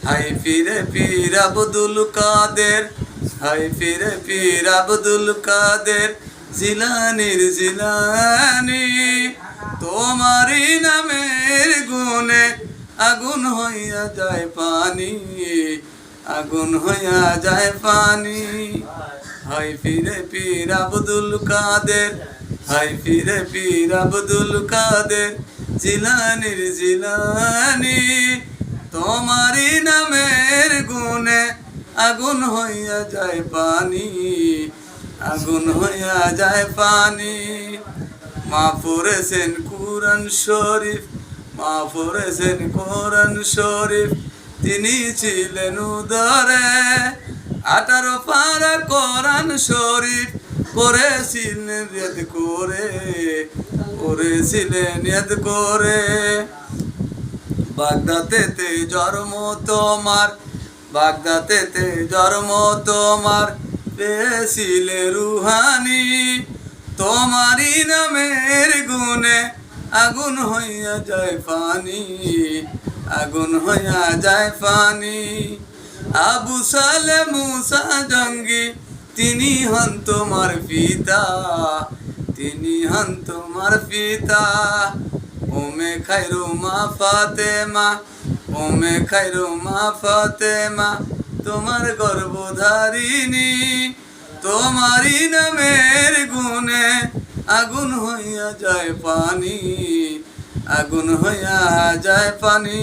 High ফিরে পীর আব্দুল কাদের, high ফিরে পীর আব্দুল কাদের জিলানির জিলানি। তোমারি নামের গুণে আগুন হইয়া যায় পানি, আগুন হইয়া যায় পানি। হাই ফিরে পীর আব্দুল কাদের, হাই ফিরে পীর আব্দুল কাদের জিলানির জিলানি। তোমারি নামের গুণে আগুন হইয়া যায় পানি, আগুন হইয়া যায় পানি। মা পড়েছেন কুরআন শরীফ, মা পড়েছেন কোরআন শরীফ, তিনি ছিলেন উদরে। 18 পারা কোরআন শরীফ করেছিলেন ইয়াদ করে, করেছিলেন ইয়াদ করে। বাগদাদেতে জন্ম তোমার, বাগদাদেতে জন্ম তোমার, পেয়েছিলে রুহানি। তোমারি নামের গুণে আগুন হইয়া যায় পানি, আগুন হইয়া যায় পানি। আবু সালে মুসা জঙ্গি তিনি হন তোমার পিতা, তিনি হন তোমার পিতা। ওমে খাইরু মা ফাতেমা, ওমে খাইরু মা ফাতেমা তোমার গর্ভধারিণী। তোমারি নামের গুণে আগুন হইয়া যায় পানি, আগুন হইয়া যায় পানি।